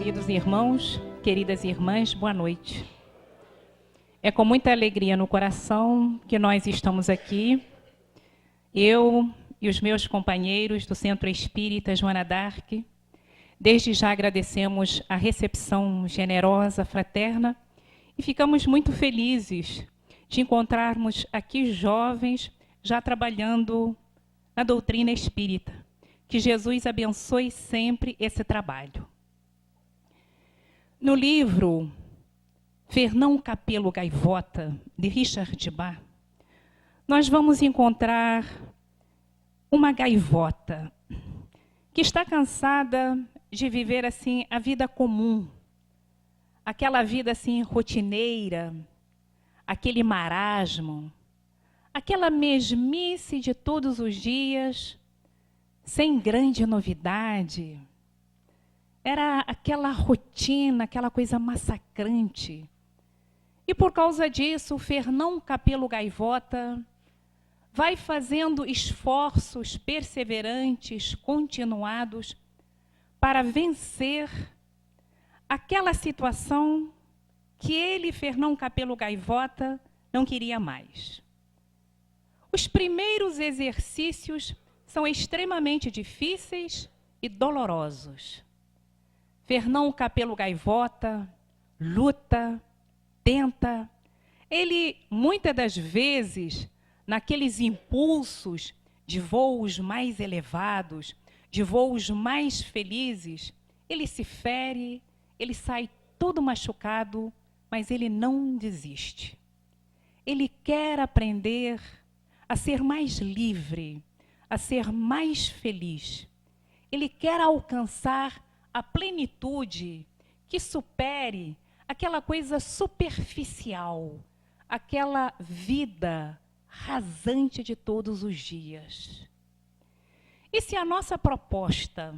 queridos irmãos, queridas irmãs, boa noite. É com muita alegria no coração que nós estamos aqui, eu e os meus companheiros do Centro Espírita Joana d'Arc. Desde já agradecemos a recepção generosa, fraterna, e ficamos muito felizes de encontrarmos aqui jovens já trabalhando na doutrina espírita. Que Jesus abençoe sempre esse trabalho. No livro Fernão Capelo Gaivota, de Richard Bach, nós vamos encontrar uma gaivota que está cansada de viver assim a vida comum, aquela vida assim rotineira, aquele marasmo, aquela mesmice de todos os dias, sem grande novidade. Era aquela rotina, aquela coisa massacrante. E por causa disso, o Fernão Capelo Gaivota vai fazendo esforços perseverantes, continuados, para vencer aquela situação que ele, Fernão Capelo Gaivota, não queria mais. Os primeiros exercícios são extremamente difíceis e dolorosos. Fernão Capelo Gaivota luta, tenta. Ele, muitas das vezes, naqueles impulsos de voos mais elevados, de voos mais felizes, ele se fere, ele sai todo machucado, mas ele não desiste. Ele quer aprender a ser mais livre, a ser mais feliz. Ele quer alcançar a plenitude que supere aquela coisa superficial, aquela vida rasante de todos os dias. E se a nossa proposta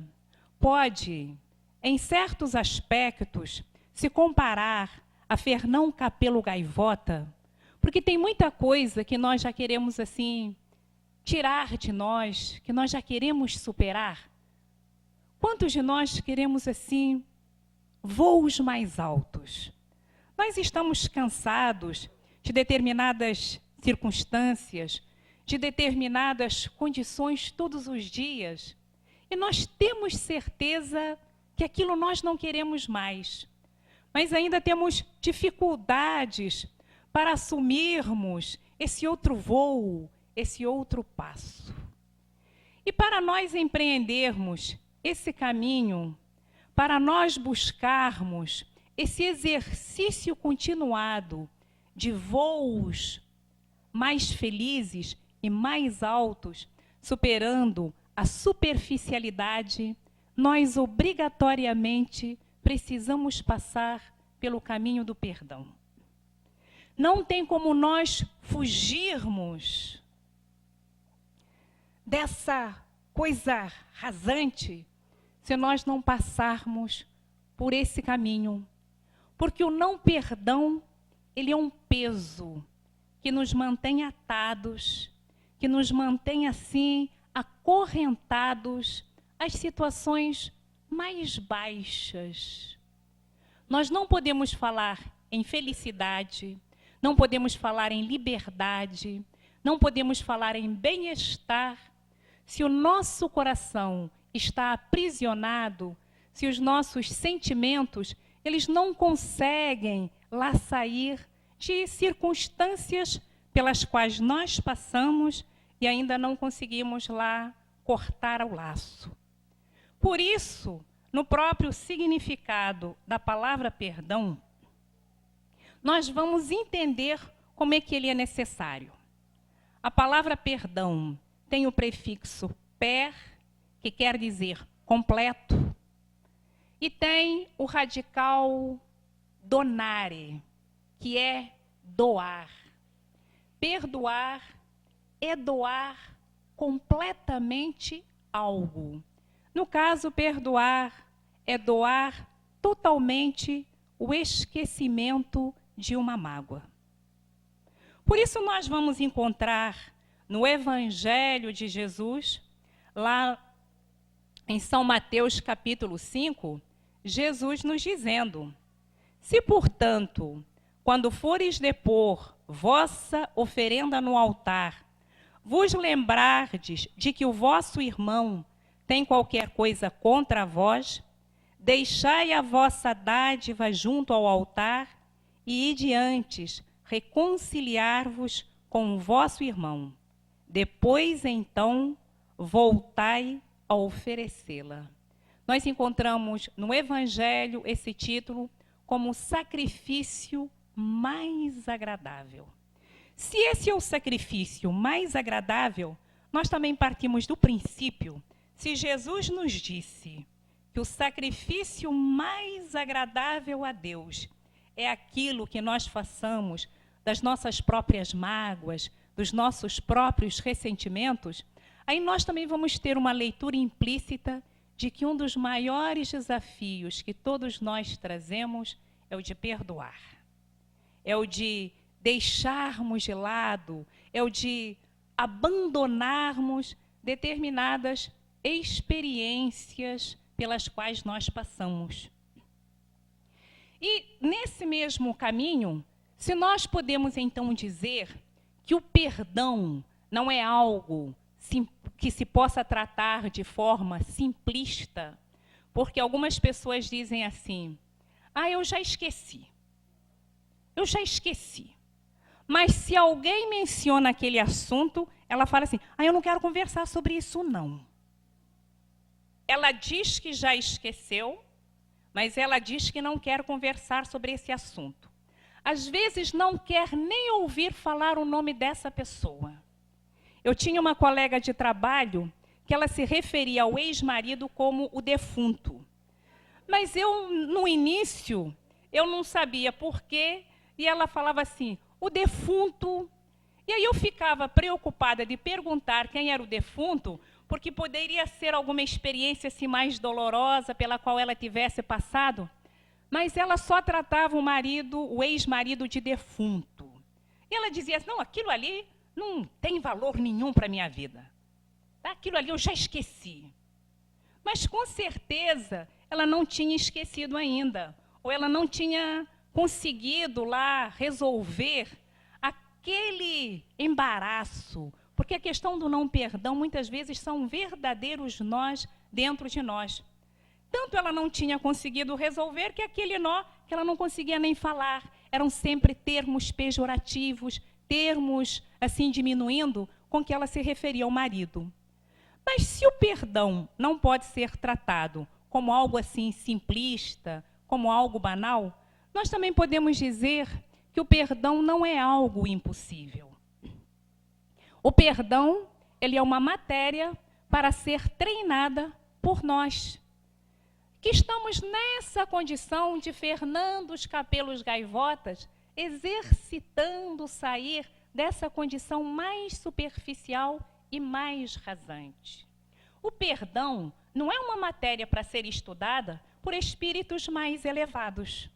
pode, em certos aspectos, se comparar a Fernão Capelo Gaivota, porque tem muita coisa que nós já queremos assim tirar de nós, que nós já queremos superar. Quantos de nós queremos, assim, voos mais altos? Nós estamos cansados de determinadas circunstâncias, de determinadas condições todos os dias, e nós temos certeza que aquilo nós não queremos mais, mas ainda temos dificuldades para assumirmos esse outro voo, esse outro passo. E para nós empreendermos esse caminho, para nós buscarmos esse exercício continuado de voos mais felizes e mais altos, superando a superficialidade, nós obrigatoriamente precisamos passar pelo caminho do perdão. Não tem como nós fugirmos dessa coisa rasante se nós não passarmos por esse caminho. Porque o não perdão, ele é um peso que nos mantém atados, que nos mantém assim acorrentados às situações mais baixas. Nós não podemos falar em felicidade, não podemos falar em liberdade, não podemos falar em bem-estar se o nosso coração está aprisionado, se os nossos sentimentos, eles não conseguem lá sair de circunstâncias pelas quais nós passamos e ainda não conseguimos lá cortar o laço. Por isso, no próprio significado da palavra perdão, nós vamos entender como é que ele é necessário. A palavra perdão tem o prefixo per, que quer dizer completo, e tem o radical donare, que é doar. Perdoar é doar completamente algo. No caso, perdoar é doar totalmente o esquecimento de uma mágoa. Por isso nós vamos encontrar no Evangelho de Jesus, lá em São Mateus capítulo 5, Jesus nos dizendo: se, portanto, quando fores depor vossa oferenda no altar, vos lembrardes de que o vosso irmão tem qualquer coisa contra vós, deixai a vossa dádiva junto ao altar e ide antes reconciliar-vos com o vosso irmão. Depois, então, voltai a oferecê-la. Nós encontramos no Evangelho esse título como sacrifício mais agradável. Se esse é o sacrifício mais agradável, nós também partimos do princípio, se Jesus nos disse que o sacrifício mais agradável a Deus é aquilo que nós façamos das nossas próprias mágoas, dos nossos próprios ressentimentos, aí nós também vamos ter uma leitura implícita de que um dos maiores desafios que todos nós trazemos é o de perdoar. É o de deixarmos de lado, é o de abandonarmos determinadas experiências pelas quais nós passamos. E nesse mesmo caminho, se nós podemos então dizer que o perdão não é algo que se possa tratar de forma simplista, porque algumas pessoas dizem assim: eu já esqueci. Eu já esqueci. Mas se alguém menciona aquele assunto, ela fala assim: eu não quero conversar sobre isso, não. Ela diz que já esqueceu, mas ela diz que não quer conversar sobre esse assunto. Às vezes não quer nem ouvir falar o nome dessa pessoa. Eu tinha uma colega de trabalho que ela se referia ao ex-marido como o defunto. Mas eu, no início, eu não sabia por quê, e ela falava assim: o defunto. E aí eu ficava preocupada de perguntar quem era o defunto, porque poderia ser alguma experiência assim, mais dolorosa pela qual ela tivesse passado. Mas ela só tratava o ex-marido de defunto. E ela dizia assim: não, aquilo ali não tem valor nenhum para a minha vida. Aquilo ali eu já esqueci. Mas com certeza ela não tinha esquecido ainda, ou ela não tinha conseguido lá resolver aquele embaraço, porque a questão do não perdão muitas vezes são verdadeiros nós dentro de nós. Tanto ela não tinha conseguido resolver que aquele nó que ela não conseguia nem falar, eram sempre termos pejorativos, termos assim diminuindo com que ela se referia ao marido. Mas se o perdão não pode ser tratado como algo assim simplista, como algo banal, nós também podemos dizer que o perdão não é algo impossível. O perdão, ele é uma matéria para ser treinada por nós, que estamos nessa condição de Fernandos Capelos Gaivotas, exercitando sair dessa condição mais superficial e mais rasante. O perdão não é uma matéria para ser estudada por espíritos mais elevados,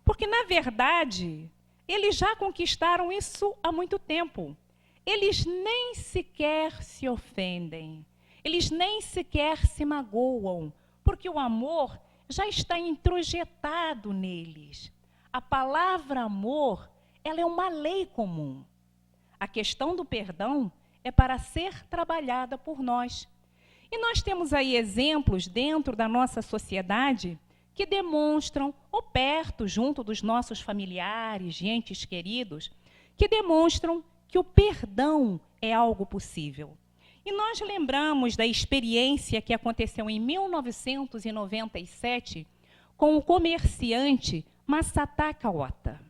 porque, na verdade, eles já conquistaram isso há muito tempo. Eles nem sequer se ofendem, eles nem sequer se magoam, porque o amor já está introjetado neles. A palavra amor, ela é uma lei comum. A questão do perdão é para ser trabalhada por nós. E nós temos aí exemplos dentro da nossa sociedade que demonstram, ou perto, junto dos nossos familiares, entes queridos, que demonstram que o perdão é algo possível. E nós lembramos da experiência que aconteceu em 1997 com o comerciante Masataka Ota.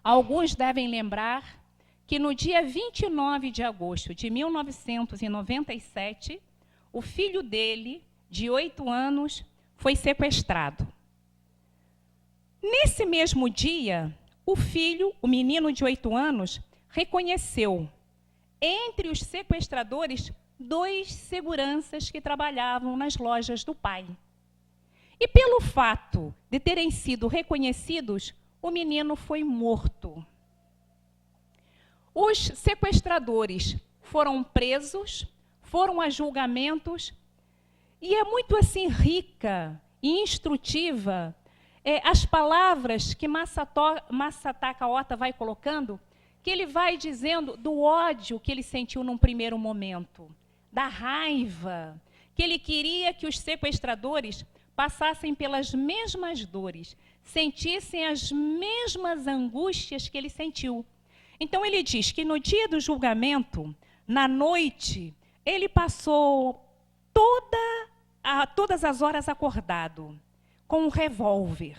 Alguns devem lembrar que no dia 29 de agosto de 1997, o filho dele, de 8 anos, foi sequestrado. Nesse mesmo dia, o filho, o menino de 8 anos, reconheceu entre os sequestradores 2 seguranças que trabalhavam nas lojas do pai. E pelo fato de terem sido reconhecidos, o menino foi morto. Os sequestradores foram presos, foram a julgamentos, e é muito assim rica e instrutiva as palavras que Masataka Ota vai colocando, que ele vai dizendo do ódio que ele sentiu num primeiro momento, da raiva, que ele queria que os sequestradores passassem pelas mesmas dores, sentissem as mesmas angústias que ele sentiu. Então ele diz que no dia do julgamento, na noite, ele passou todas as horas acordado, com um revólver.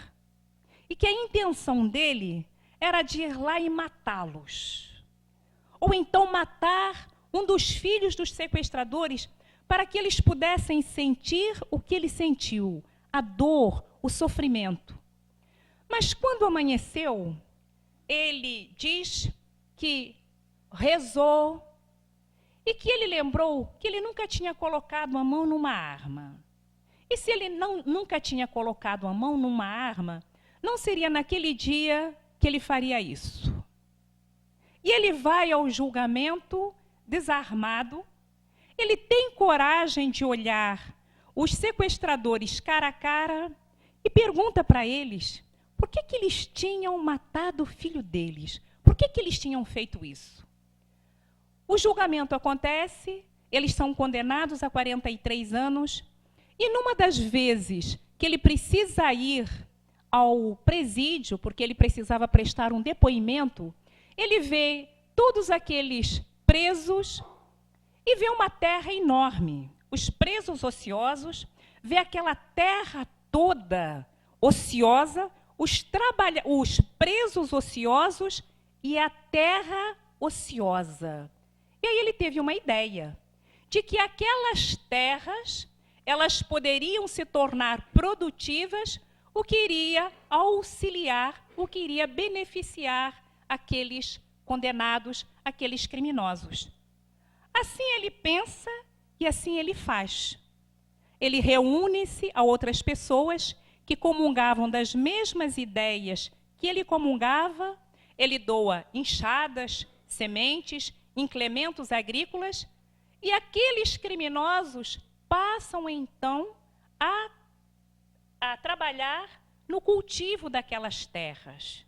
E que a intenção dele era de ir lá e matá-los. Ou então matar um dos filhos dos sequestradores, para que eles pudessem sentir o que ele sentiu, a dor, o sofrimento. Mas quando amanheceu, ele diz que rezou e que ele lembrou que ele nunca tinha colocado a mão numa arma. E se ele nunca tinha colocado a mão numa arma, não seria naquele dia que ele faria isso. E ele vai ao julgamento desarmado, ele tem coragem de olhar os sequestradores cara a cara e pergunta para eles por que eles tinham matado o filho deles, por que eles tinham feito isso. O julgamento acontece, eles são condenados a 43 anos, e numa das vezes que ele precisa ir ao presídio, porque ele precisava prestar um depoimento, ele vê todos aqueles presos e vê uma terra enorme. Os presos ociosos, vê aquela terra toda ociosa, os presos ociosos e a terra ociosa. E aí ele teve uma ideia de que aquelas terras, elas poderiam se tornar produtivas, o que iria auxiliar, o que iria beneficiar aqueles condenados, aqueles criminosos. Assim ele pensa e assim ele faz. Ele reúne-se a outras pessoas que comungavam das mesmas ideias que ele comungava, ele doa enxadas, sementes, implementos agrícolas, e aqueles criminosos passam então a trabalhar no cultivo daquelas terras.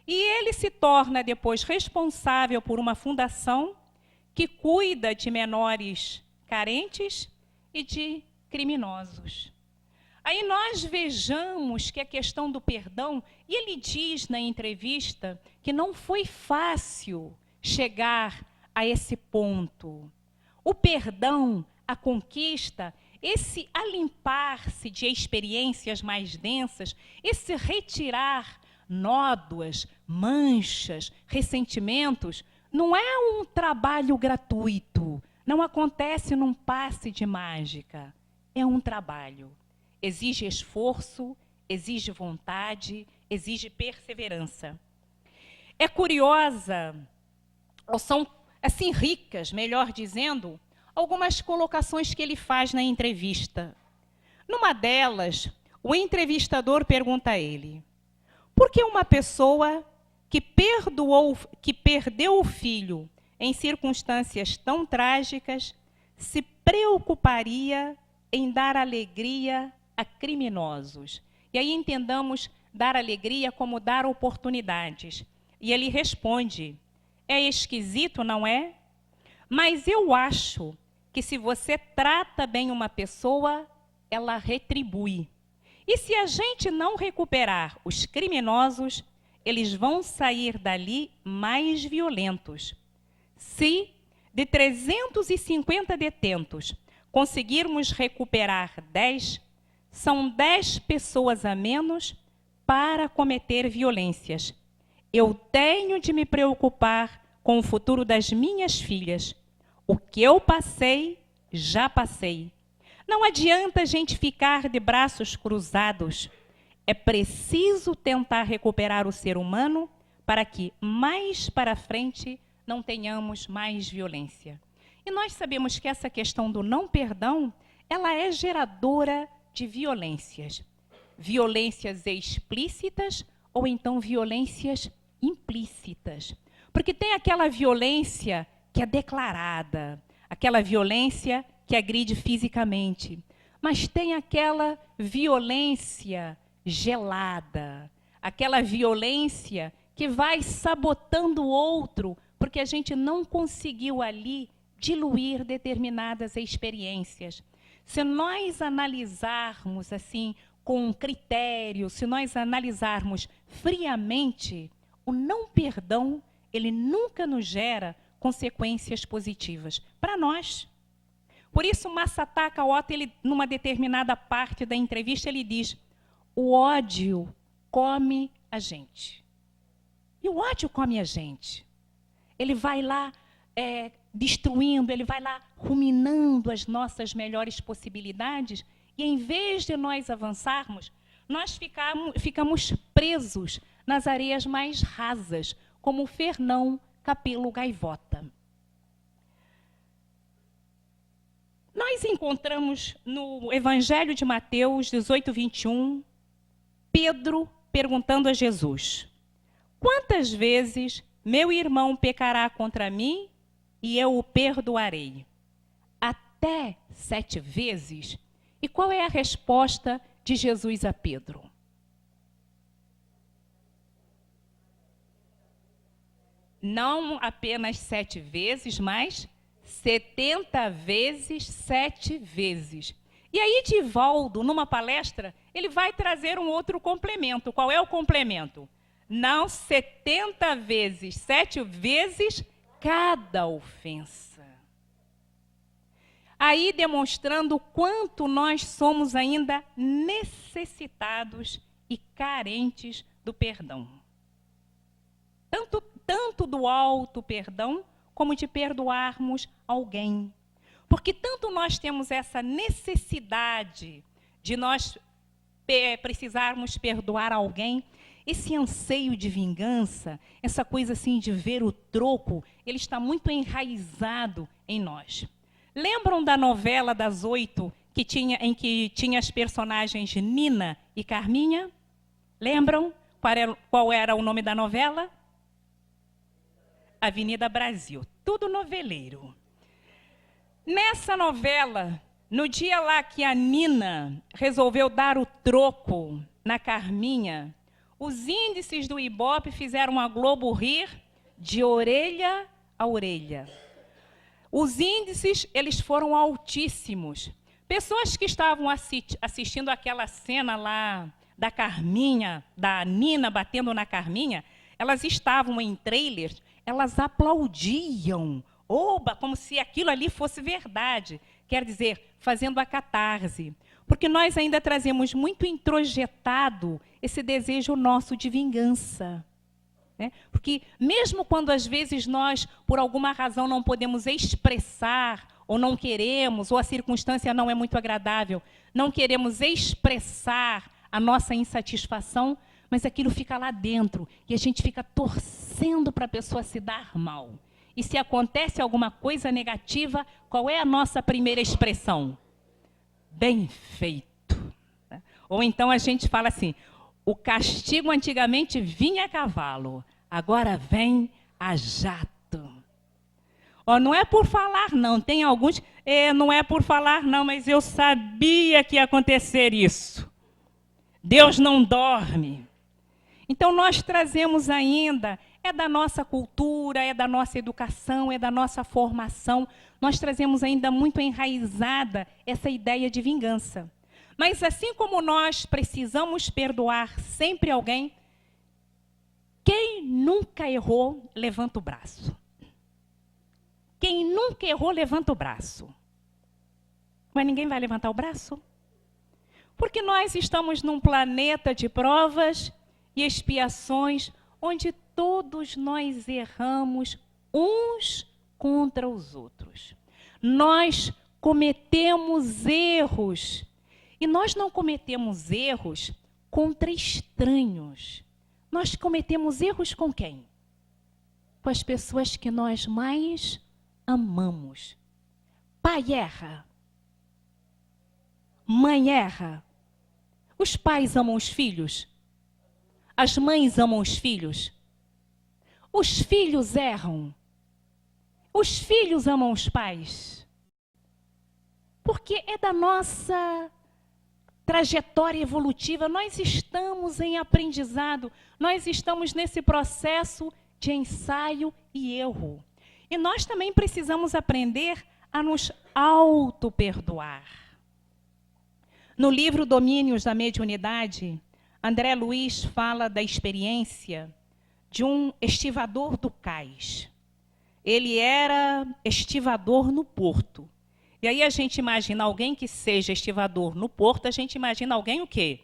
E ele se torna depois responsável por uma fundação que cuida de menores carentes e de criminosos. Aí nós vejamos que a questão do perdão, e ele diz na entrevista que não foi fácil chegar a esse ponto. O perdão, a conquista, esse alimpar-se de experiências mais densas, esse retirar nódoas, manchas, ressentimentos, não é um trabalho gratuito, não acontece num passe de mágica, é um trabalho. Exige esforço, exige vontade, exige perseverança. É curiosa, ou são assim ricas, melhor dizendo, algumas colocações que ele faz na entrevista. Numa delas, o entrevistador pergunta a ele: por que uma pessoa que perdeu o filho em circunstâncias tão trágicas se preocuparia em dar alegria a criminosos? E aí entendamos dar alegria como dar oportunidades. E ele responde: é esquisito, não é? Mas eu acho que se você trata bem uma pessoa, ela retribui. E se a gente não recuperar os criminosos, eles vão sair dali mais violentos. Se de 350 detentos conseguirmos recuperar 10, são 10 pessoas a menos para cometer violências. Eu tenho de me preocupar com o futuro das minhas filhas. O que eu passei, já passei. Não adianta a gente ficar de braços cruzados. É preciso tentar recuperar o ser humano para que mais para frente não tenhamos mais violência. E nós sabemos que essa questão do não perdão, ela é geradora de violências. Violências explícitas ou então violências implícitas. Porque tem aquela violência que é declarada, aquela violência que agride fisicamente. mas tem aquela violência gelada, aquela violência que vai sabotando o outro, porque a gente não conseguiu ali diluir determinadas experiências. Se nós analisarmos assim com critério, se nós analisarmos friamente, o não perdão, ele nunca nos gera consequências positivas para nós. Por isso, Masataka Ota, ele, numa determinada parte da entrevista, ele diz: o ódio come a gente. E o ódio come a gente. Ele vai lá destruindo, ele vai lá ruminando as nossas melhores possibilidades, e em vez de nós avançarmos, nós ficamos presos nas areias mais rasas, como o Fernão Capelo Gaivota. Nós encontramos no Evangelho de Mateus 18, 21, Pedro perguntando a Jesus: quantas vezes meu irmão pecará contra mim e eu o perdoarei? Até 7 vezes? E qual é a resposta de Jesus a Pedro? Não apenas 7 vezes, mas 70 vezes 7 vezes. E aí, Divaldo, numa palestra, ele vai trazer um outro complemento. Qual é o complemento? Não 70 vezes, 7 vezes cada ofensa. Aí demonstrando o quanto nós somos ainda necessitados e carentes do perdão. Tanto do auto perdão, como de perdoarmos alguém. Porque tanto nós temos essa necessidade de nós precisarmos perdoar alguém, esse anseio de vingança, essa coisa assim de ver o troco, ele está muito enraizado em nós. Lembram da novela das 8, em que tinha as personagens Nina e Carminha? Lembram qual era o nome da novela? Avenida Brasil. Tudo noveleiro. Nessa novela, no dia lá que a Nina resolveu dar o troco na Carminha, os índices do Ibope fizeram a Globo rir de orelha a orelha. Os índices, eles foram altíssimos. Pessoas que estavam assistindo aquela cena lá da Carminha, da Nina batendo na Carminha, elas estavam em trailers, elas aplaudiam, oba, como se aquilo ali fosse verdade. Quer dizer, fazendo a catarse. Porque nós ainda trazemos muito introjetado esse desejo nosso de vingança. Né? Porque mesmo quando às vezes nós, por alguma razão, não podemos expressar, ou não queremos, ou a circunstância não é muito agradável, não queremos expressar a nossa insatisfação, mas aquilo fica lá dentro, e a gente fica torcendo para a pessoa se dar mal. E se acontece alguma coisa negativa, qual é a nossa primeira expressão? Bem feito. Ou então a gente fala assim: o castigo antigamente vinha a cavalo, agora vem a jato. Oh, não é por falar, não. Tem alguns, não é por falar, não, mas eu sabia que ia acontecer isso. Deus não dorme. Então nós trazemos ainda, é da nossa cultura, é da nossa educação, é da nossa formação, nós trazemos ainda muito enraizada essa ideia de vingança. Mas assim como nós precisamos perdoar sempre alguém, quem nunca errou, levanta o braço. Quem nunca errou, levanta o braço. Mas ninguém vai levantar o braço? Porque nós estamos num planeta de provas e expiações, onde todos nós erramos uns contra os outros. Nós cometemos erros. E nós não cometemos erros contra estranhos. Nós cometemos erros com quem? Com as pessoas que nós mais amamos. Pai erra. Mãe erra. Os pais amam os filhos. As mães amam os filhos. Os filhos erram. Os filhos amam os pais. porque é da nossa trajetória evolutiva, nós estamos em aprendizado, nós estamos nesse processo de ensaio e erro. E nós também precisamos aprender a nos auto-perdoar. No livro Domínios da Mediunidade, André Luiz fala da experiência de um estivador do cais. Ele era estivador no porto. E aí a gente imagina alguém que seja estivador no porto, a gente imagina alguém o quê?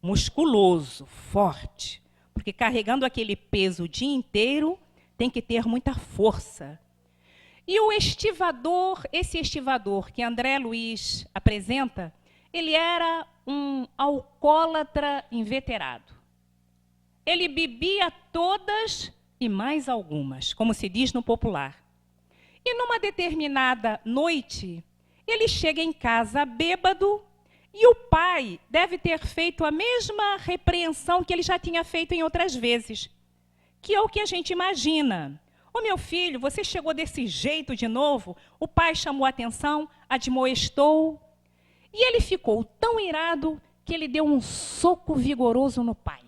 Musculoso, forte. Porque carregando aquele peso o dia inteiro, tem que ter muita força. E o estivador, esse estivador que André Luiz apresenta, ele era um alcoólatra inveterado. Ele bebia todas e mais algumas, como se diz no popular. E numa determinada noite, ele chega em casa bêbado e o pai deve ter feito a mesma repreensão que ele já tinha feito em outras vezes, que é o que a gente imagina. Ô meu filho, você chegou desse jeito de novo? O pai chamou a atenção, admoestou, e ele ficou tão irado que ele deu um soco vigoroso no pai.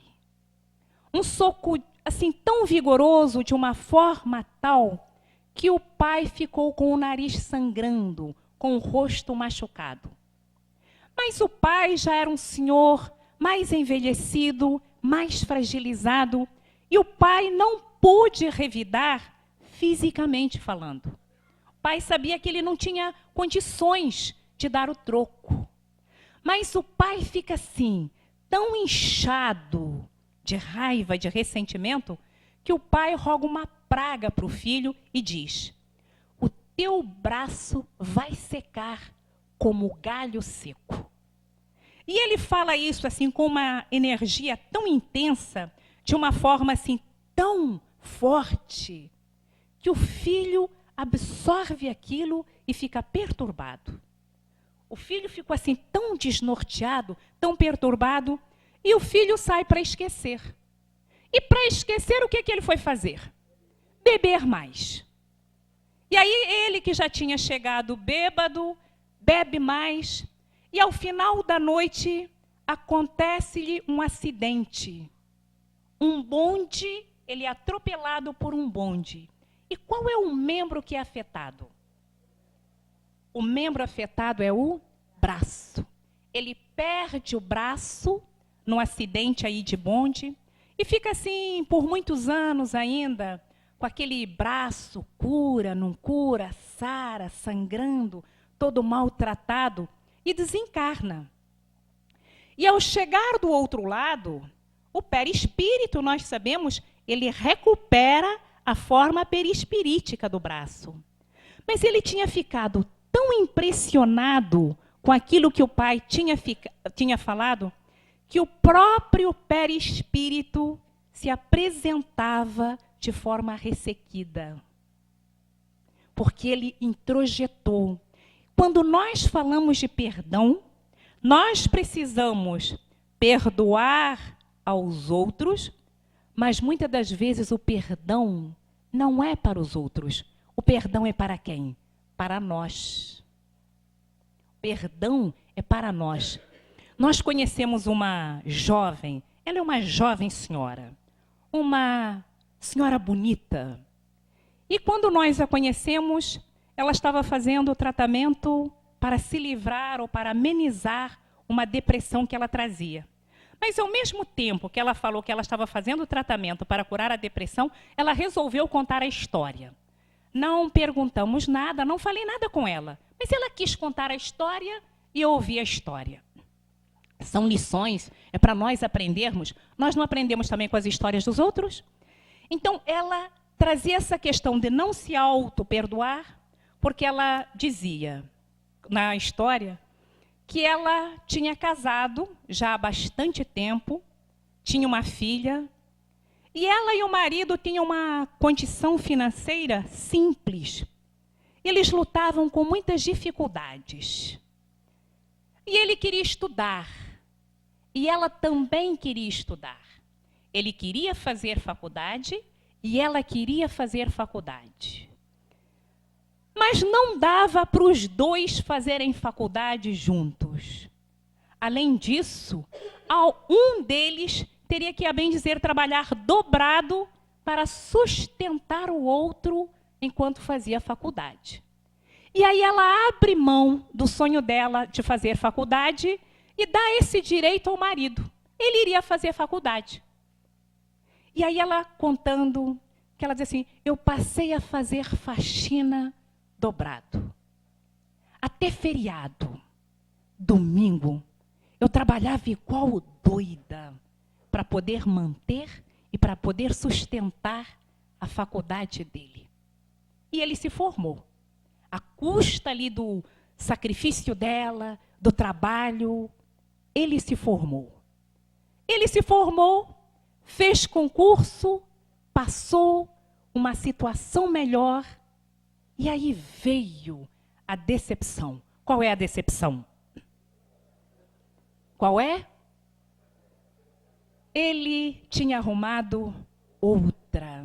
Um soco assim tão vigoroso, de uma forma tal, que o pai ficou com o nariz sangrando, com o rosto machucado. Mas o pai já era um senhor mais envelhecido, mais fragilizado, e o pai não pôde revidar fisicamente falando. O pai sabia que ele não tinha condições de dar o troco. Mas o pai fica assim, tão inchado de raiva, de ressentimento, que o pai roga uma praga para o filho e diz: o teu braço vai secar como galho seco. E ele fala isso assim com uma energia tão intensa, de uma forma assim tão forte, que o filho absorve aquilo e fica perturbado. O filho ficou assim tão desnorteado, tão perturbado, e o filho sai para esquecer. E para esquecer, o que ele foi fazer? Beber mais. E aí ele, que já tinha chegado bêbado, bebe mais, e ao final da noite acontece-lhe um acidente. Um bonde, ele é atropelado por um bonde. E qual é o membro que é afetado? O membro afetado é o braço. Ele perde o braço num acidente aí de bonde e fica assim por muitos anos ainda, com aquele braço, cura, não cura, sara, sangrando, todo maltratado, e desencarna. E ao chegar do outro lado, o perispírito, nós sabemos, ele recupera a forma perispirítica do braço. Mas ele tinha ficado tão impressionado com aquilo que o pai tinha falado, que o próprio perispírito se apresentava de forma ressequida. Porque ele introjetou. Quando nós falamos de perdão, nós precisamos perdoar aos outros, mas muitas das vezes o perdão não é para os outros. O perdão é para quem? Para nós. Perdão é para nós. Nós conhecemos uma jovem, ela é uma jovem senhora, uma senhora bonita. E quando nós a conhecemos, ela estava fazendo o tratamento para se livrar ou para amenizar uma depressão que ela trazia. Mas ao mesmo tempo que ela falou que ela estava fazendo o tratamento para curar a depressão, ela resolveu contar a história. Não perguntamos nada, não falei nada com ela, mas ela quis contar a história e eu ouvi a história. São lições, é para nós aprendermos. Nós não aprendemos também com as histórias dos outros? Então, ela trazia essa questão de não se auto-perdoar, porque ela dizia, na história, que ela tinha casado já há bastante tempo, tinha uma filha, e ela e o marido tinham uma condição financeira simples. Eles lutavam com muitas dificuldades. E ele queria estudar. E ela também queria estudar. Ele queria fazer faculdade e ela queria fazer faculdade. Mas Mas não dava para os dois fazerem faculdade juntos. Além disso, um deles teria que, a bem dizer, trabalhar dobrado para sustentar o outro enquanto fazia faculdade. E aí ela abre mão do sonho dela de fazer faculdade e dá esse direito ao marido. Ele iria fazer faculdade. E aí ela contando, que ela diz assim, eu passei a fazer faxina dobrado. Até feriado, domingo, eu trabalhava igual doida para poder manter e para poder sustentar a faculdade dele. E ele se formou. À custa ali do sacrifício dela, do trabalho, ele se formou. Ele se formou, fez concurso, passou uma situação melhor, e aí veio a decepção. Qual é a decepção? Qual é? Ele tinha arrumado outra.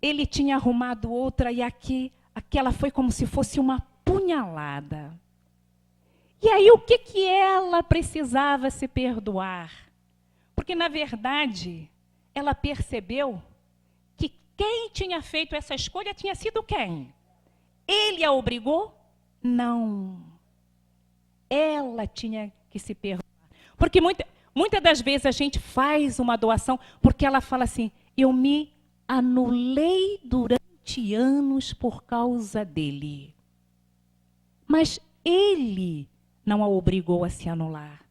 Ele tinha arrumado outra e aquela foi como se fosse uma punhalada. E aí o que ela precisava se perdoar? Porque, na verdade, ela percebeu que quem tinha feito essa escolha tinha sido quem? Ele a obrigou? Não. Ela tinha que se perdoar. Porque muitas das vezes a gente faz uma doação porque ela fala assim, eu me anulei durante anos por causa dele. Mas ele não a obrigou a se anular.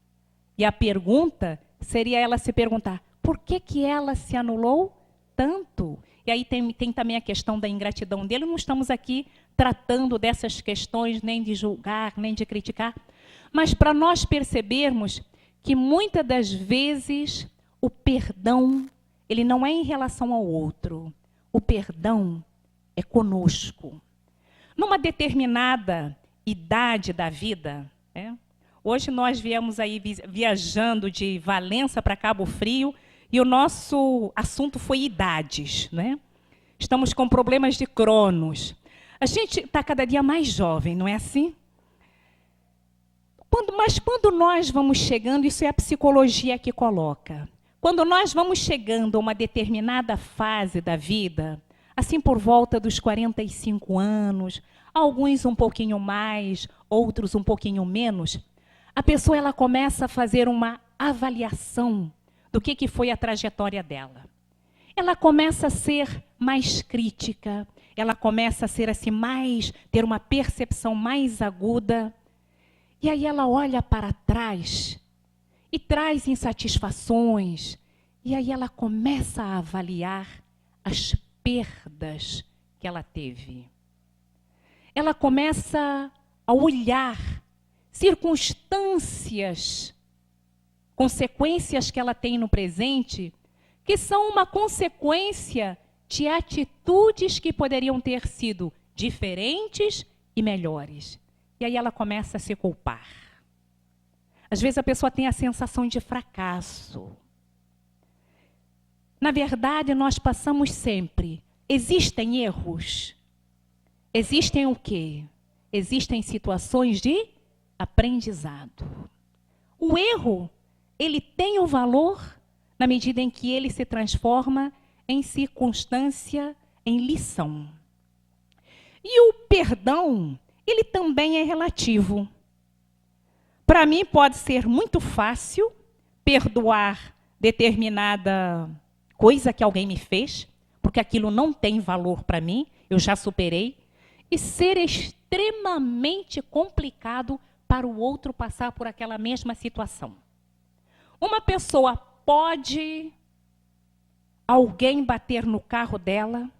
E a pergunta seria ela se perguntar, por que ela se anulou tanto? E aí tem também a questão da ingratidão dele. Não estamos aqui tratando dessas questões, nem de julgar, nem de criticar. Mas para nós percebermos que muitas das vezes o perdão, ele não é em relação ao outro. O perdão é conosco. Numa determinada idade da vida, hoje nós viemos aí viajando de Valença para Cabo Frio e o nosso assunto foi idades, né? Estamos com problemas de Cronos. A gente está cada dia mais jovem, não é assim? Mas quando nós vamos chegando, isso é a psicologia que coloca. Quando nós vamos chegando a uma determinada fase da vida, assim por volta dos 45 anos, alguns um pouquinho mais, outros um pouquinho menos, a pessoa ela começa a fazer uma avaliação do que foi a trajetória dela. Ela começa a ser mais crítica, ela começa a ser assim ter uma percepção mais aguda. E aí ela olha para trás e traz insatisfações. E aí ela começa a avaliar as perdas que ela teve. Ela começa a olhar circunstâncias, consequências que ela tem no presente, que são uma consequência de atitudes que poderiam ter sido diferentes e melhores. E aí ela começa a se culpar. Às vezes a pessoa tem a sensação de fracasso. Na verdade, nós passamos sempre. Existem erros. Existem o quê? Existem situações de aprendizado. O erro, ele tem o valor na medida em que ele se transforma em circunstância, em lição. E o perdão, ele também é relativo. Para mim pode ser muito fácil perdoar determinada coisa que alguém me fez, porque aquilo não tem valor para mim, eu já superei, e ser extremamente complicado para o outro passar por aquela mesma situação. Uma pessoa pode alguém bater no carro dela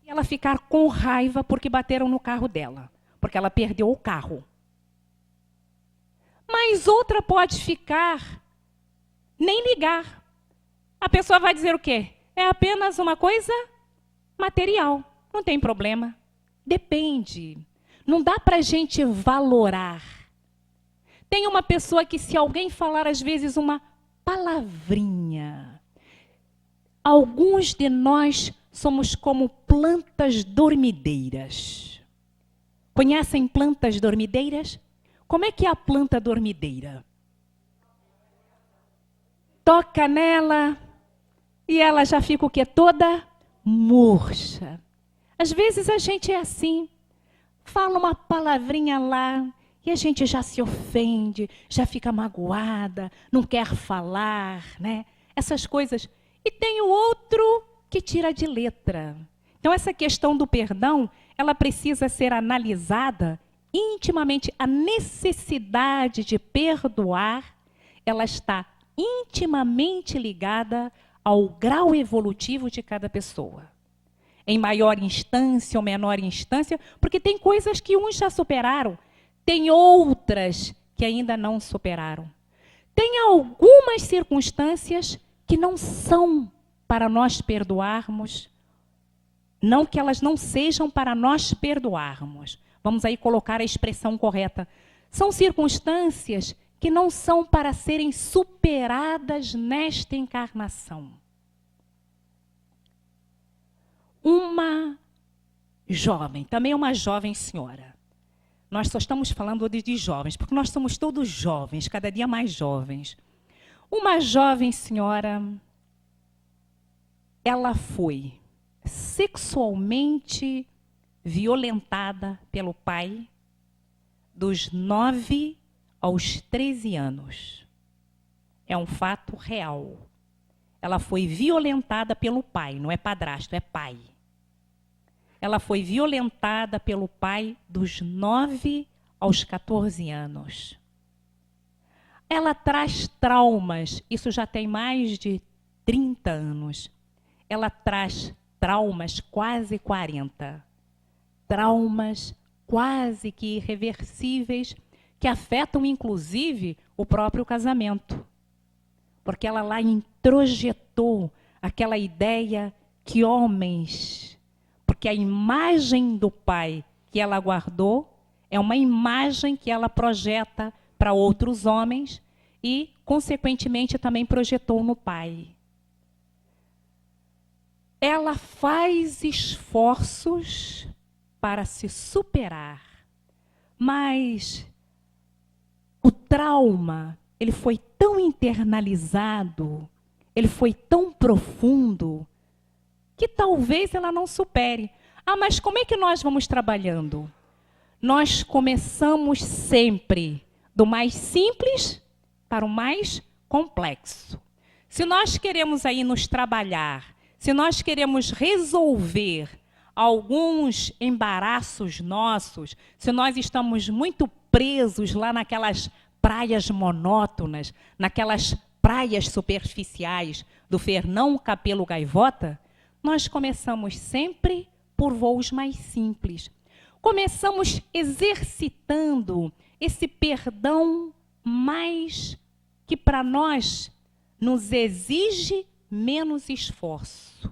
e ela ficar com raiva porque bateram no carro dela, porque ela perdeu o carro. Mas outra pode ficar, nem ligar. A pessoa vai dizer o quê? É apenas uma coisa material, não tem problema. Depende. Não dá para a gente valorar. Tem uma pessoa que se alguém falar às vezes uma palavrinha, alguns de nós somos como plantas dormideiras. Conhecem plantas dormideiras? Como é que é a planta dormideira? Toca nela e ela já fica o quê? Toda murcha. Às vezes a gente é assim, fala uma palavrinha lá e a gente já se ofende, já fica magoada, não quer falar, né? Essas coisas. E tem o outro que tira de letra. Então essa questão do perdão, ela precisa ser analisada intimamente. A necessidade de perdoar, ela está intimamente ligada ao grau evolutivo de cada pessoa. Em maior instância ou menor instância, porque tem coisas que uns já superaram, tem outras que ainda não superaram. Tem algumas circunstâncias que não são para nós perdoarmos, não que elas não sejam para nós perdoarmos. Vamos aí colocar a expressão correta. São circunstâncias que não são para serem superadas nesta encarnação. Uma jovem, também uma jovem senhora. Nós só estamos falando de jovens, porque nós somos todos jovens, cada dia mais jovens. Uma jovem senhora, ela foi sexualmente violentada pelo pai dos 9 aos 13 anos. É um fato real. Ela foi violentada pelo pai, não é padrasto, é pai. Ela foi violentada pelo pai dos 9 aos 14 anos. Ela traz traumas, isso já tem mais de 30 anos. Ela traz traumas quase 40. Traumas quase que irreversíveis, que afetam inclusive o próprio casamento. Porque ela lá introjetou aquela ideia que homens, porque a imagem do pai que ela guardou é uma imagem que ela projeta para outros homens e, consequentemente, também projetou no pai. Ela faz esforços para se superar, mas o trauma, ele foi tão internalizado, ele foi tão profundo, que talvez ela não supere. Ah, mas como é que nós vamos trabalhando? Nós começamos sempre do mais simples para o mais complexo. Se nós queremos aí nos trabalhar, se nós queremos resolver alguns embaraços nossos, se nós estamos muito presos lá naquelas praias monótonas, naquelas praias superficiais do Fernão Capelo Gaivota, nós começamos sempre por voos mais simples. Começamos exercitando esse perdão mais que para nós nos exige menos esforço.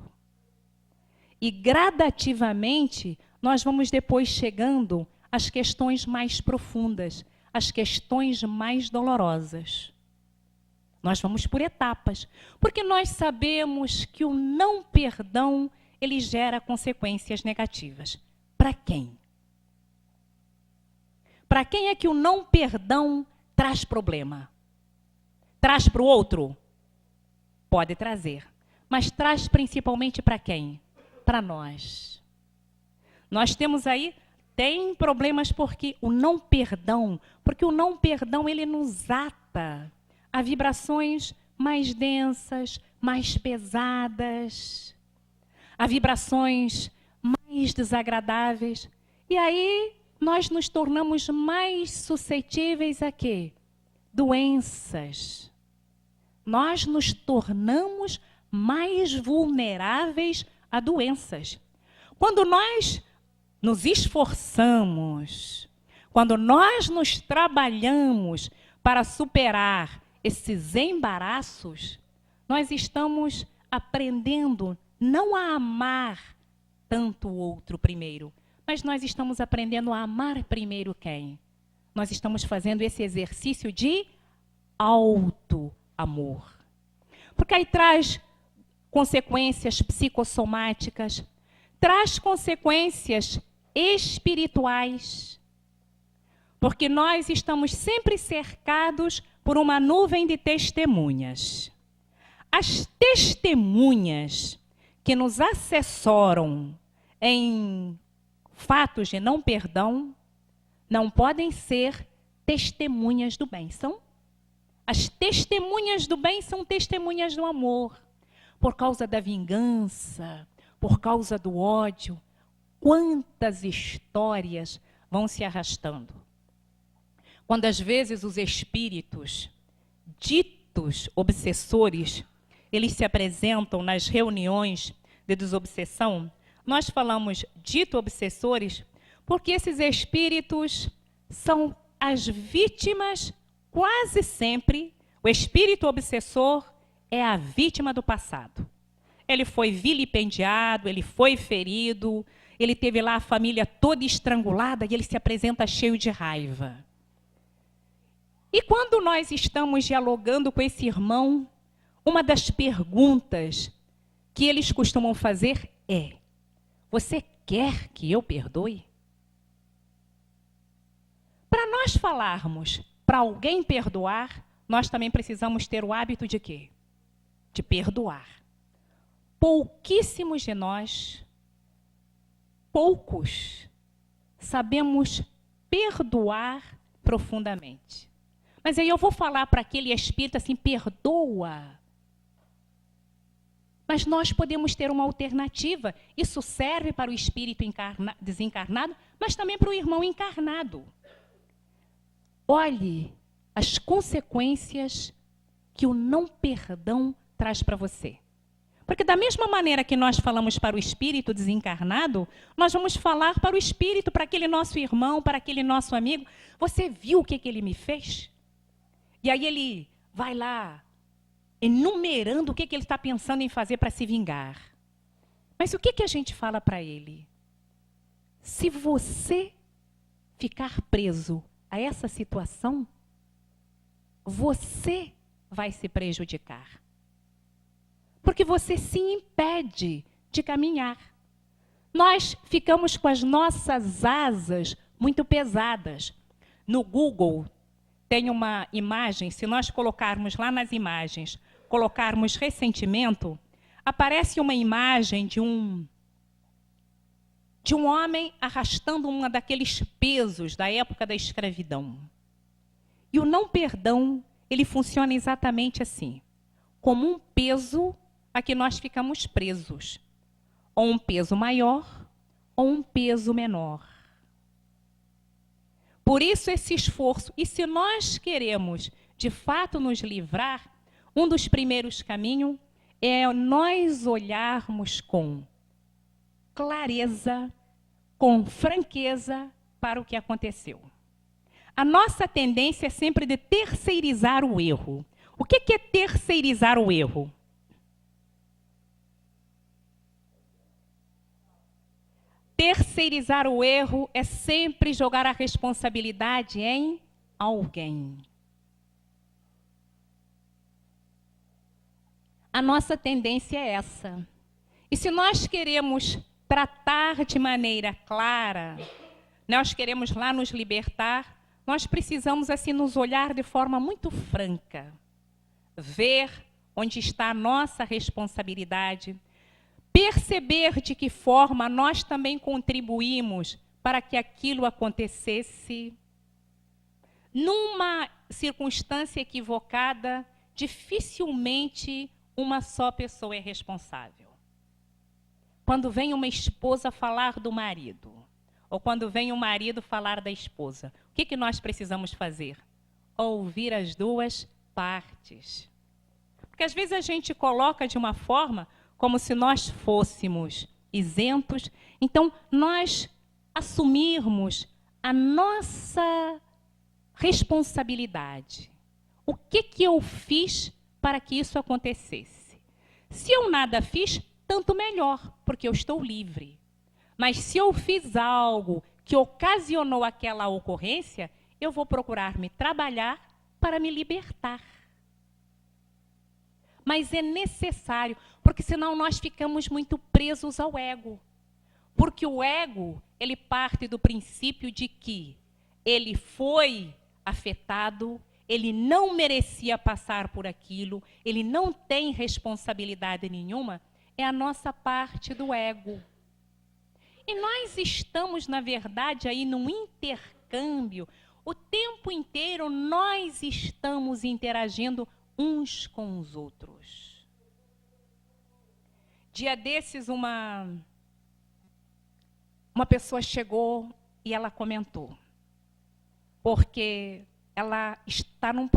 E gradativamente nós vamos depois chegando às questões mais profundas, às questões mais dolorosas. Nós vamos por etapas, porque nós sabemos que o não perdão, ele gera consequências negativas. Para quem? Para quem é que o não perdão traz problema? Traz para o outro? Pode trazer. Mas traz principalmente para quem? Para nós. Nós temos aí, tem problemas porque o não perdão ele nos ata a vibrações mais densas, mais pesadas, a vibrações mais desagradáveis. E aí nós nos tornamos mais suscetíveis a quê? Doenças. Nós nos tornamos mais vulneráveis a doenças. Quando nós nos esforçamos, quando nós nos trabalhamos para superar esses embaraços, nós estamos aprendendo não a amar tanto o outro primeiro, mas nós estamos aprendendo a amar primeiro quem? Nós estamos fazendo esse exercício de auto-amor. Porque aí traz consequências psicossomáticas, traz consequências espirituais. Porque nós estamos sempre cercados por uma nuvem de testemunhas. As testemunhas que nos assessoram em fatos de não perdão não podem ser testemunhas do bem. As testemunhas do bem são testemunhas do amor. Por causa da vingança, por causa do ódio, quantas histórias vão se arrastando. Quando às vezes os espíritos, ditos obsessores, eles se apresentam nas reuniões de desobsessão, nós falamos dito obsessores porque esses espíritos são as vítimas, quase sempre, o espírito obsessor é a vítima do passado. Ele foi vilipendiado, ele foi ferido, ele teve lá a família toda estrangulada e ele se apresenta cheio de raiva. E quando nós estamos dialogando com esse irmão, uma das perguntas que eles costumam fazer é: você quer que eu perdoe? Para nós falarmos para alguém perdoar, nós também precisamos ter o hábito de quê? De perdoar. Pouquíssimos de nós, poucos, sabemos perdoar profundamente. Mas aí eu vou falar para aquele espírito assim, perdoa. Mas nós podemos ter uma alternativa. Isso serve para o espírito desencarnado, mas também para o irmão encarnado. Olhe as consequências que o não perdão traz para você. Porque da mesma maneira que nós falamos para o espírito desencarnado, nós vamos falar para o espírito, para aquele nosso irmão, para aquele nosso amigo. Você viu o que ele me fez? E aí ele vai lá, enumerando o que ele está pensando em fazer para se vingar. Mas o que a gente fala para ele? Se você ficar preso a essa situação, você vai se prejudicar. Porque você se impede de caminhar. Nós ficamos com as nossas asas muito pesadas. No Google tem uma imagem, se nós colocarmos lá nas imagens, colocarmos ressentimento, aparece uma imagem de um homem arrastando um daqueles pesos da época da escravidão. E o não perdão, ele funciona exatamente assim, como um peso a que nós ficamos presos, ou um peso maior, ou um peso menor. Por isso esse esforço, e se nós queremos de fato nos livrar, um dos primeiros caminhos é nós olharmos com clareza, com franqueza para o que aconteceu. A nossa tendência é sempre de terceirizar o erro. O que é terceirizar o erro? Terceirizar o erro é sempre jogar a responsabilidade em alguém. A nossa tendência é essa. E se nós queremos tratar de maneira clara, nós queremos lá nos libertar, nós precisamos assim nos olhar de forma muito franca, ver onde está a nossa responsabilidade, perceber de que forma nós também contribuímos para que aquilo acontecesse. Numa circunstância equivocada, dificilmente uma só pessoa é responsável. Quando vem uma esposa falar do marido, ou quando vem um marido falar da esposa, o que nós precisamos fazer? Ouvir as duas partes. Porque às vezes a gente coloca de uma forma como se nós fôssemos isentos. Então, nós assumirmos a nossa responsabilidade. O que eu fiz para que isso acontecesse? Se eu nada fiz, tanto melhor, porque eu estou livre. Mas se eu fiz algo que ocasionou aquela ocorrência, eu vou procurar me trabalhar para me libertar. mas é necessário, porque senão nós ficamos muito presos ao ego. Porque o ego, ele parte do princípio de que ele foi afetado, ele não merecia passar por aquilo, ele não tem responsabilidade nenhuma, é a nossa parte do ego. E nós estamos, na verdade, aí num intercâmbio. O tempo inteiro nós estamos interagindo uns com os outros. Dia desses, uma pessoa chegou e ela comentou, porque ela estava num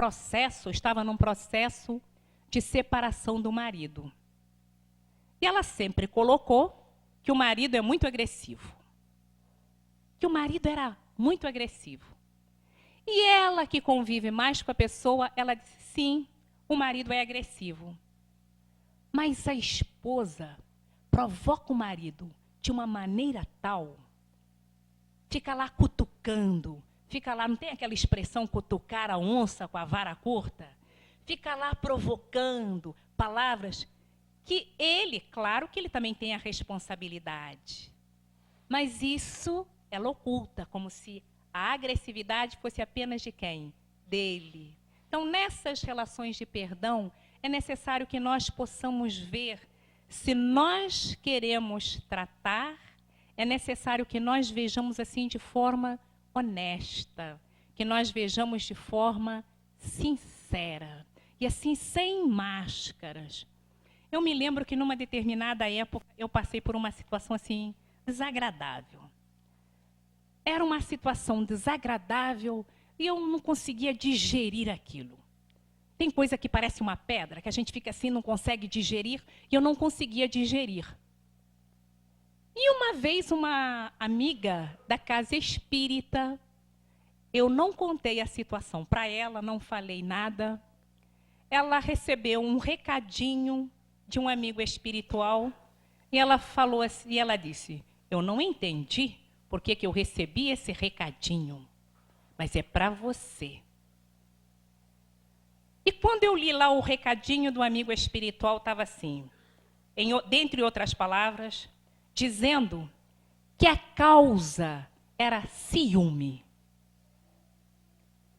processo de separação do marido. E ela sempre colocou que o marido é muito agressivo. Que o marido era muito agressivo. E ela, que convive mais com a pessoa, ela disse, sim, o marido é agressivo. Mas a esposa provoca o marido de uma maneira tal, fica lá cutucando, fica lá, não tem aquela expressão cutucar a onça com a vara curta? Fica lá provocando palavras que ele, claro que ele também tem a responsabilidade. Mas isso ela oculta, como se a agressividade fosse apenas de quem? Dele. Então, nessas relações de perdão, é necessário que nós possamos ver se nós queremos tratar, é necessário que nós vejamos assim de forma honesta, que nós vejamos de forma sincera, e assim sem máscaras. Eu me lembro que numa determinada época eu passei por uma situação assim desagradável. Era uma situação desagradável e eu não conseguia digerir aquilo. Tem coisa que parece uma pedra, que a gente fica assim, não consegue digerir, e eu não conseguia digerir. E uma vez uma amiga da casa espírita, eu não contei a situação para ela, não falei nada. Ela recebeu um recadinho de um amigo espiritual e ela falou assim, e ela disse, eu não entendi por que eu recebi esse recadinho, mas é para você. E quando eu li lá o recadinho do amigo espiritual, estava assim, dentre outras palavras, dizendo que a causa era ciúme.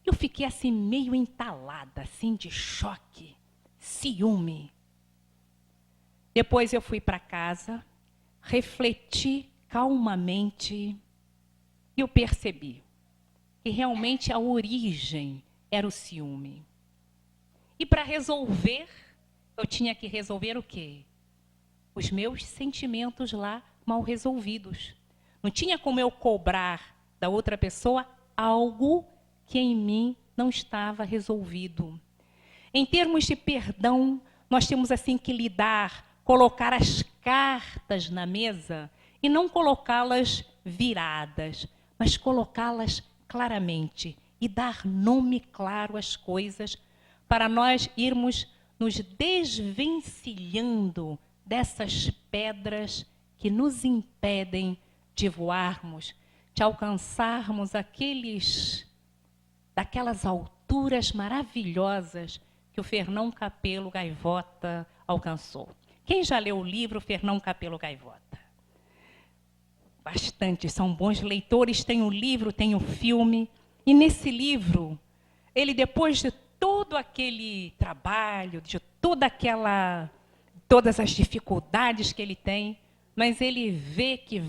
Eu fiquei assim meio entalada, assim de choque, ciúme. Depois eu fui para casa, refleti calmamente e eu percebi que realmente a origem era o ciúme. E para resolver, eu tinha que resolver o quê? Os meus sentimentos lá mal resolvidos. Não tinha como eu cobrar da outra pessoa algo que em mim não estava resolvido. Em termos de perdão, nós temos assim que lidar, colocar as cartas na mesa e não colocá-las viradas, mas colocá-las claramente e dar nome claro às coisas para nós irmos nos desvencilhando dessas pedras que nos impedem de voarmos, de alcançarmos daquelas alturas maravilhosas que o Fernão Capelo Gaivota alcançou. Quem já leu o livro Fernão Capelo Gaivota? Bastante, são bons leitores, tem o livro, tem o filme. E nesse livro, ele depois de todo aquele trabalho, de todas as dificuldades que ele tem, mas ele vê que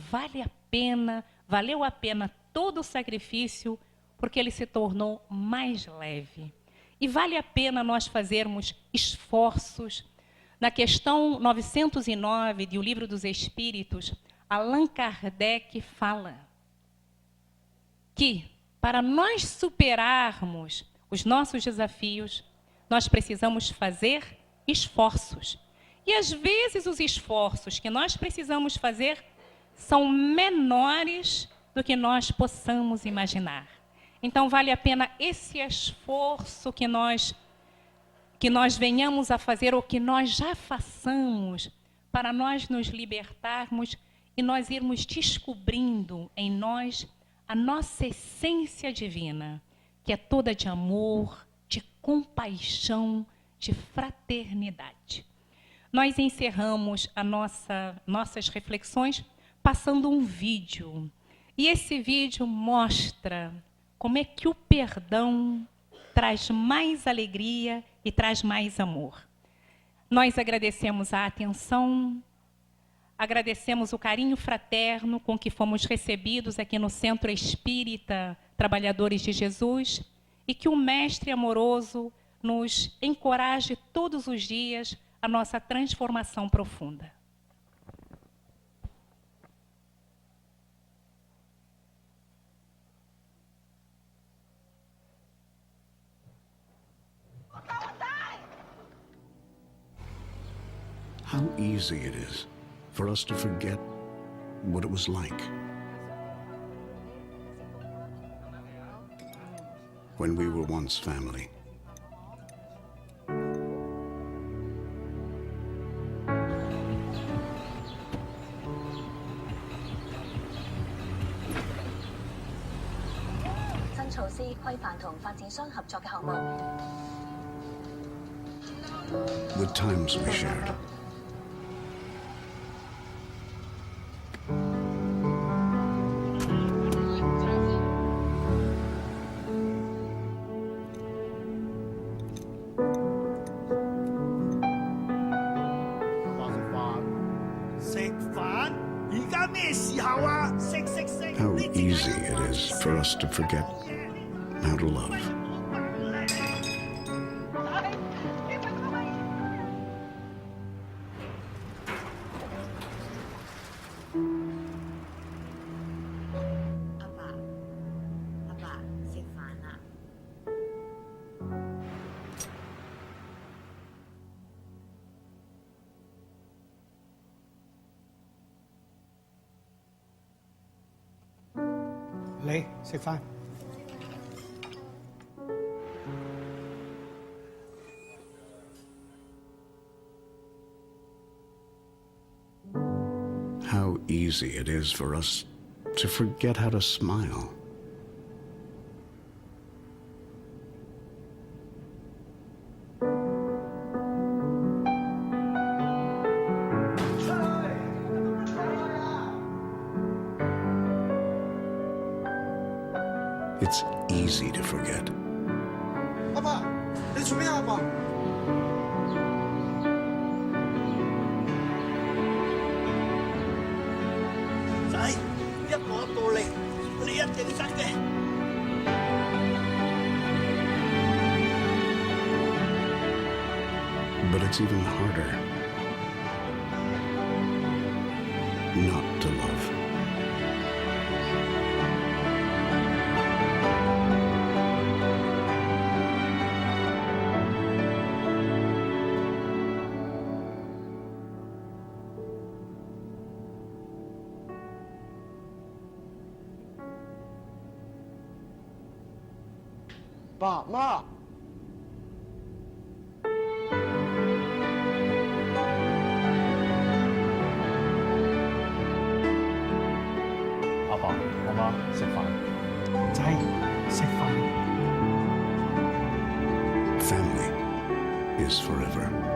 valeu a pena todo o sacrifício, porque ele se tornou mais leve. E vale a pena nós fazermos esforços. Na questão 909 do Livro dos Espíritos, Allan Kardec fala que, para nós superarmos os nossos desafios, nós precisamos fazer esforços. E, às vezes, os esforços que nós precisamos fazer são menores do que nós possamos imaginar. Então, vale a pena esse esforço que nós venhamos a fazer, ou que nós já façamos, para nós nos libertarmos e nós irmos descobrindo em nós a nossa essência divina, que é toda de amor, de compaixão, de fraternidade. Nós encerramos nossas reflexões passando um vídeo. E esse vídeo mostra como é que o perdão traz mais alegria e traz mais amor. Nós agradecemos a atenção, agradecemos o carinho fraterno com que fomos recebidos aqui no Centro Espírita Trabalhadores de Jesus e que o Mestre amoroso nos encoraje todos os dias a nossa transformação profunda. How easy it is for us to forget what it was like when we were once family. The times we shared. How easy it is for us to forget how to love. How easy it is for us to forget how to smile. It's easy to forget. 阿爸，你做咩啊，阿爸？仔，一步一步嚟，你一定得嘅。But it's even harder not to love. Ba, Ma. 阿爸、阿媽食飯。仔，食飯。 Family is forever.